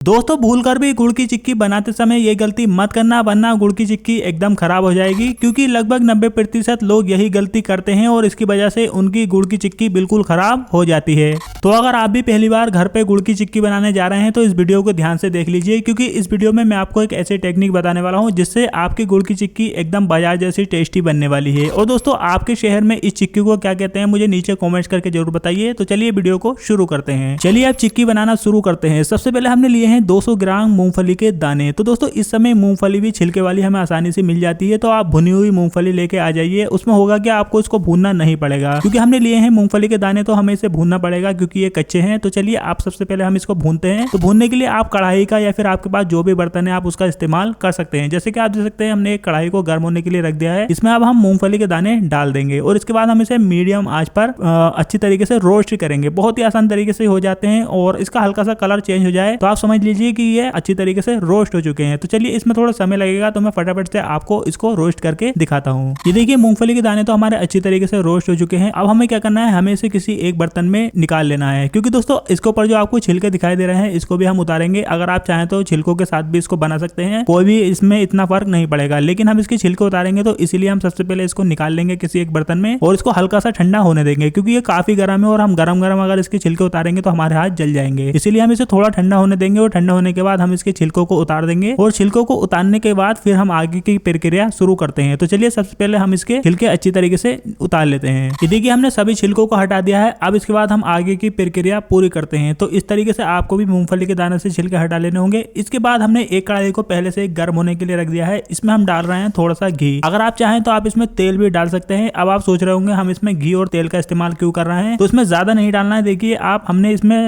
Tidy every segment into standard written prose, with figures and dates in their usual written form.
दोस्तों भूल कर भी गुड़ की चिक्की बनाते समय ये गलती मत करना, वरना गुड़ की चिक्की एकदम खराब हो जाएगी। क्योंकि लगभग 90% लोग यही गलती करते हैं और इसकी वजह से उनकी गुड़ की चिक्की बिल्कुल खराब हो जाती है। तो अगर आप भी पहली बार घर पे गुड़ की चिक्की बनाने जा रहे हैं तो इस वीडियो को ध्यान से देख लीजिए, क्योंकि इस वीडियो में मैं आपको एक ऐसे टेक्निक बताने वाला हूँ जिससे आपकी गुड़ की चिक्की एकदम बाजार जैसी टेस्टी बनने वाली है। और दोस्तों आपके शहर में इस चिक्की को क्या कहते हैं मुझे नीचे कॉमेंट करके जरूर बताइए। तो चलिए वीडियो को शुरू करते हैं। चलिए अब चिक्की बनाना शुरू करते हैं। सबसे पहले हमने लिए हैं 200 ग्राम मूंगफली के दाने। तो दोस्तों इस समय मूंगफली भी छिलके वाली हमें आसानी से मिल जाती है, तो आप भुनी हुई मूंगफली लेके आ जाइए। उसमें होगा कि आपको इसको भूनना नहीं पड़ेगा, क्योंकि हमने लिए हैं मूंगफली के दाने तो हमें इसे भूनना पड़ेगा क्योंकि ये कच्चे हैं। तो चलिए आप सबसे पहले हम इसको भूनते हैं। तो भूनने के लिए आप कढ़ाई का या फिर आपके पास जो भी बर्तन है आप उसका इस्तेमाल कर सकते हैं। जैसे कि आप देख सकते हैं हमने एक कढ़ाई को गर्म होने के लिए रख दिया है। इसमें अब हम मूंगफली के दाने डाल देंगे और इसके बाद हम इसे मीडियम आंच पर अच्छी तरीके से रोस्ट करेंगे। बहुत ही आसान तरीके से हो जाते हैं और इसका हल्का सा कलर चेंज हो जाए तो आप समझ लीजिए कि ये अच्छी तरीके से रोस्ट हो चुके हैं। तो चलिए इसमें थोड़ा समय लगेगा, तो मैं फटाफट से आपको इसको रोस्ट करके दिखाता हूँ। ये देखिए मूंगफली के दाने तो हमारे अच्छी तरीके से रोस्ट हो चुके हैं। अब हमें क्या करना है, हमें इसे किसी एक बर्तन में निकाल लेना है, क्योंकि दोस्तों इसके ऊपर जो आपको छिलके दिखाई दे रहे हैं इसको भी हम उतारेंगे। अगर आप चाहें तो छिलकों के साथ भी इसको बना सकते हैं, कोई भी इसमें इतना फर्क नहीं पड़ेगा, लेकिन हम इसके छिलके उतारेंगे तो इसीलिए हम सबसे पहले इसको निकाल लेंगे किसी एक बर्तन में और इसको हल्का सा ठंडा होने देंगे, क्योंकि ये काफी गर्म है और हम गरम गरम अगर इसके छिलके उतारेंगे तो हमारे हाथ जल जाएंगे। इसीलिए हम इसे थोड़ा ठंडा होने देंगे और ठंडा होने के बाद हम इसके छिलकों को उतार देंगे और छिलकों को उतारने के बाद फिर हम आगे की प्रक्रिया शुरू करते हैं। तो चलिए सबसे पहले हम इसके छिलके अच्छी तरीके से उतार लेते हैं। ये देखिए हमने सभी छिलकों को हटा दिया है। अब इसके बाद हम आगे की प्रक्रिया पूरी करते हैं। तो इस तरीके से आपको भी मूंगफली के दाने से छिलके हटा लेने होंगे। इसके बाद हमने एक कढ़ाई को पहले से गर्म होने के लिए रख दिया है। इसमें हम डाल रहे हैं थोड़ा सा घी। अगर आप चाहें तो आप इसमें तेल भी डाल सकते हैं। अब आप सोच रहे होंगे हम इसमें घी और तेल का इस्तेमाल क्यों कर रहे हैं, तो इसमें ज्यादा नहीं डालना है। देखिए आप हमने इसमें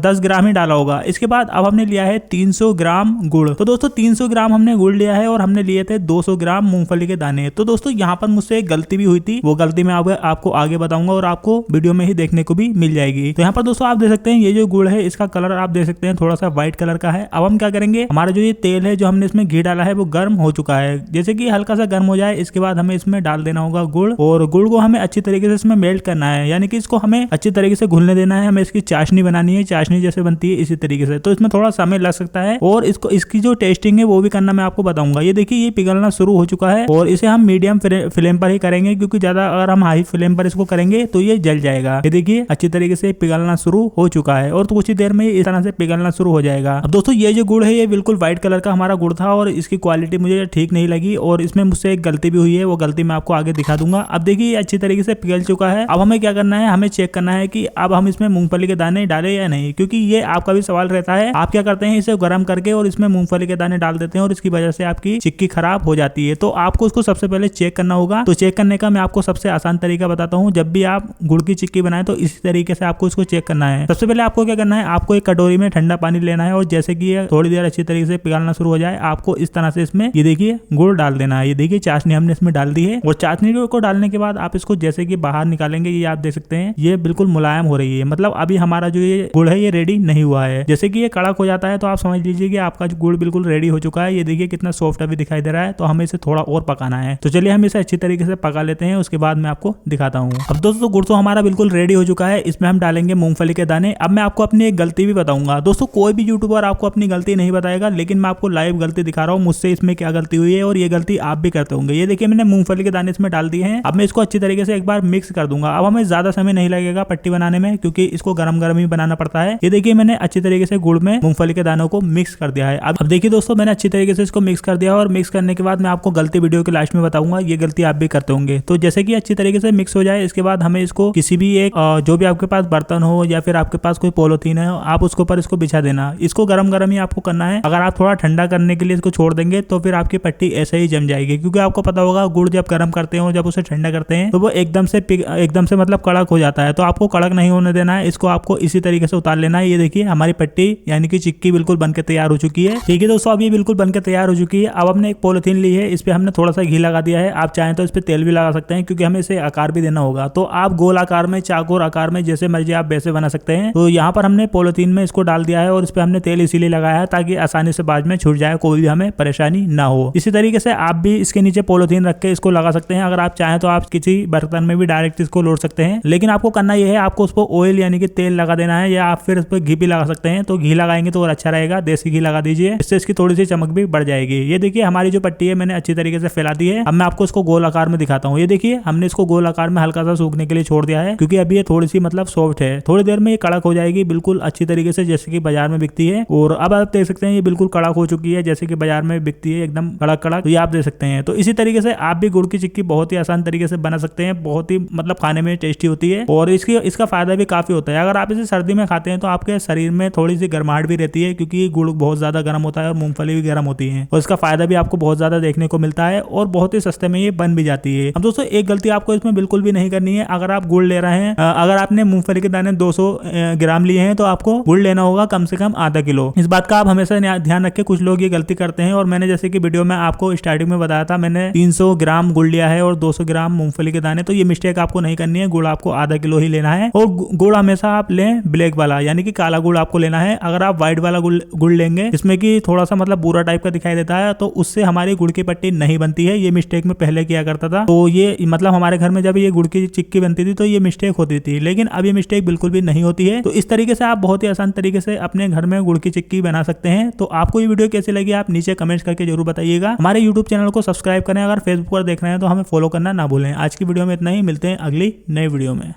10 ग्राम ही डाला होगा। इसके बाद अब हमने लिया है 300 ग्राम गुड़। तो दोस्तों 300 ग्राम हमने गुड़ लिया है और हमने लिए थे 200 ग्राम मूंगफली के दाने। तो दोस्तों यहाँ पर मुझसे एक गलती भी हुई थी, वो गलती मैं आपको आगे बताऊंगा और आपको वीडियो में ही देखने को भी मिल जाएगी। तो यहाँ पर दोस्तों आप देख सकते हैं ये जो गुड़ है इसका कलर आप देख सकते हैं थोड़ा सा व्हाइट कलर का है। अब हम क्या करेंगे, हमारा जो ये तेल है जो हमने इसमें घी डाला है वो गर्म हो चुका है। जैसे कि हल्का सा गर्म हो जाए इसके बाद हमें इसमें डाल देना होगा गुड़, और गुड़ को हमें अच्छी तरीके से इसमें मेल्ट करना है, यानी कि इसको हमें अच्छी तरीके से घुलने देना है। हमें इसकी चाशनी बनानी है, चाशनी जैसे बनती है इसी तरीके से। तो इसमें थोड़ा समय लग सकता है और इसकी जो टेस्टिंग है वो भी करना मैं आपको बताऊंगा। ये देखिए ये पिघलना शुरू हो चुका है और इसे हम मीडियम फ्लेम पर ही करेंगे, क्योंकि ज्यादा अगर हम हाई फ्लेम पर इसको करेंगे तो ये जल जाएगा। ये देखिए अच्छी तरीके से पिघलना शुरू हो चुका है और तो कुछ ही देर में इस तरह से पिघलना शुरू हो जाएगा। अब दोस्तों ये जो गुड़ है ये बिल्कुल व्हाइट कलर का हमारा गुड़ था और इसकी क्वालिटी मुझे ठीक नहीं लगी और इसमें मुझसे एक गलती भी हुई है, वो गलती मैं आपको आगे दिखा दूंगा। अब देखिए ये अच्छी तरीके से पिघल चुका है। अब हमें क्या करना है, हमें चेक करना है कि अब हम इसमें मूंगफली के दाने डालें या नहीं, क्योंकि ये आपका भी सवाल रहता है। आप क्या करते हैं, इसे गर्म करके और इसमें मूंगफली के दाने डाल देते हैं और इसकी वजह से आपकी चिक्की खराब हो जाती है। तो आपको उसको सबसे पहले चेक करना होगा। तो चेक करने का मैं आपको सबसे आसान तरीका बताता हूँ। जब भी आप गुड़ की चिक्की बनाएं तो इसी तरीके से आपको इसको चेक करना है। सबसे पहले आपको क्या करना है, आपको एक कटोरी में ठंडा पानी लेना है और जैसे कि ये थोड़ी देर अच्छी तरीके से पिघलना शुरू हो जाए आपको इस तरह से इसमें ये देखिए गुड़ डाल देना है। ये देखिए चाशनी हमने इसमें डाल दी है और चाशनी को डालने के बाद आप इसको जैसे कि बाहर निकालेंगे, ये आप देख सकते हैं ये बिल्कुल मुलायम हो रही है। मतलब अभी हमारा जो ये गुड़ है ये रेडी नहीं हुआ है। जैसे कि ये कड़क हो जाता है तो आप समझ लीजिए कि आपका जो गुड़ बिल्कुल रेडी हो चुका है। ये देखिए कितना सॉफ्ट अभी दिखाई दे रहा है। तो हमें इसे थोड़ा और पकाना है। तो चलिए हम इसे अच्छी तरीके से पका लेते हैं, उसके बाद मैं आपको दिखाता हूँ। अब दोस्तों गुड़ तो हमारा बिल्कुल रेडी हो चुका है। इसमें हम डालेंगे मूंगफली के दाने। अब मैं आपको अपनी एक गलती भी बताऊंगा। दोस्तों कोई भी यूट्यूबर आपको अपनी गलती नहीं बताएगा, लेकिन मैं आपको लाइव गलती दिखा रहा हूँ मुझसे इसमें क्या गलती हुई है और ये गलती आप भी करते होंगे। ये देखिए मैंने मूंगफली के दाने इसमें डाल दिए हैं। अब मैं इसको अच्छी तरीके से एक बार मिक्स कर दूंगा। अब हमें ज्यादा समय नहीं लगेगा पट्टी बनाने में, क्योंकि इसको गरम गरम ही बनाना पड़ता है। ये देखिए मैंने अच्छी तरीके से गुड़ में मूंगफली के दानों को मिक्स कर दिया है। अब देखिए दोस्तों मैंने अच्छी तरीके से इसको मिक्स कर दिया और मिक्स करने के बाद मैं आपको गलती वीडियो के लास्ट में बताऊंगा। ये गलती आप भी करते होंगे। तो जैसे कि अच्छी तरीके से मिक्स हो जाए इसके बाद हमें इसको किसी भी एक जो भी आपके पास बर्तन हो या फिर आपके पास कोई पॉलीथीन है आप उसके ऊपर इसको बिछा देना। इसको गरम गरम ही आपको करना है। अगर आप थोड़ा ठंडा करने के लिए इसको छोड़ देंगे तो फिर आपकी पट्टी ऐसे ही जम जाएगी, क्योंकि आपको पता होगा गुड़ जब गर्म करते हो जब उसे ठंडा करते हैं तो वो एकदम से मतलब कड़क हो जाता है। तो आपको कड़क नहीं होने देना है, इसको आपको इसी तरीके से उतार लेना है। ये देखिए हमारी पट्टी यानी कि चिक्की बिल्कुल बनके तैयार हो चुकी है। ठीक है दोस्तों अब ये बिल्कुल बनके तैयार हो चुकी है। अब हमने एक पॉलीथीन ली है, इस पे हमने थोड़ा सा घी लगा दिया है। आप चाहें तो इस पे तेल भी लगा सकते हैं, क्योंकि हमें इसे आकार भी देना होगा। तो आप गोल आकार में, चाकोर आकार में, जैसे मर्जी आप वैसे बना सकते हैं। तो यहाँ पर हमने पॉलीथीन में इसको डाल दिया है और इस पे हमने तेल इसीलिए लगाया है ताकि आसानी से बाद में छूट जाए, कोई भी हमें परेशानी ना हो। इसी तरीके से आप भी इसके नीचे पॉलीथीन रख के इसको लगा सकते हैं। अगर आप चाहें तो आप किसी बर्तन में भी डायरेक्ट इसको लोड सकते हैं, लेकिन आपको करना यह है आपको उस पर ऑयल यानी कि तेल लगा देना है, या आप फिर उस पर घी भी लगा सकते हैं। तो घी लगाएंगे तो और अच्छा रहेगा। देसी घी लगा दीजिए, इससे इसकी थोड़ी सी चमक भी बढ़ जाएगी। ये देखिए हमारी जो पट्टी है मैंने अच्छी तरीके से फैला दी है। अब मैं आपको इसको गोल आकार में दिखाता हूँ। ये देखिए हमने इसको गोल आकार में हल्का सा सूखने के लिए छोड़ दिया है, क्योंकि अभी ये थोड़ी सी मतलब सॉफ्ट है। थोड़ी देर में ये कड़क हो जाएगी बिल्कुल अच्छी तरीके से, जैसे कि बाजार में बिकती है। और अब आप देख सकते हैं ये बिल्कुल कड़क हो चुकी है, जैसे कि बाजार में बिकती है एकदम कड़क कड़क। तो ये आप देख सकते हैं। तो इसी तरीके से आप भी गुड़ की चिक्की बहुत ही आसान तरीके से बना सकते हैं। बहुत ही मतलब खाने में टेस्टी होती है और इसका फायदा भी काफी होता है। अगर आप इसे सर्दी में खाते हैं तो आपके शरीर में थोड़ी सी गर्माहट भी रहती है, क्योंकि गुड़ बहुत ज्यादा गर्म होता है और मूंगफली भी गर्म होती है, और इसका फायदा भी आपको बहुत ज्यादा देखने को मिलता है और बहुत ही सस्ते में ये बन भी जाती है। अब दोस्तों एक गलती आपको इसमें बिल्कुल भी नहीं करनी है। अगर आप गुड़ ले रहे हैं, अगर आपने मूंगफली के दाने 200 ग्राम लिए हैं तो आपको गुड़ लेना होगा कम से कम आधा किलो। इस बात का आप हमेशा ध्यान रखें। कुछ लोग ये गलती करते हैं, और मैंने जैसे कि वीडियो में आपको स्टार्टिंग में बताया था, मैंने 300 ग्राम गुड़ लिया है और 200 ग्राम मूंगफली के दाने। तो ये मिस्टेक आपको नहीं करनी है। गुड़ आपको आधा किलो ही लेना है, और गुड़ हमेशा आप लें ब्लैक वाला, यानी कि काला गुड़ आपको लेना है। अगर आप व्हाइट वाला गुड़ लेंगे जिसमें कि थोड़ा सा मतलब बूरा टाइप का दिखाई देता है, तो उससे हमारी गुड़ की पट्टी नहीं बनती है। ये मिस्टेक में पहले किया करता था। तो ये मतलब हमारे घर में जब ये गुड़ की चिक्की बनती थी तो ये मिस्टेक होती थी, लेकिन अब ये मिस्टेक बिल्कुल भी नहीं होती है। तो इस तरीके से आप बहुत ही आसान तरीके से अपने घर में गुड़ की चिक्की बना सकते हैं। तो आपको ये वीडियो कैसी लगी आप नीचे कमेंट्स करके जरूर बताइएगा। हमारे यूट्यूब चैनल को सब्सक्राइब करें, अगर फेसबुक पर देख रहे हैं तो हमें फॉलो करना ना भूलें। आज की वीडियो में इतना ही, मिलते हैं अगली नई वीडियो में।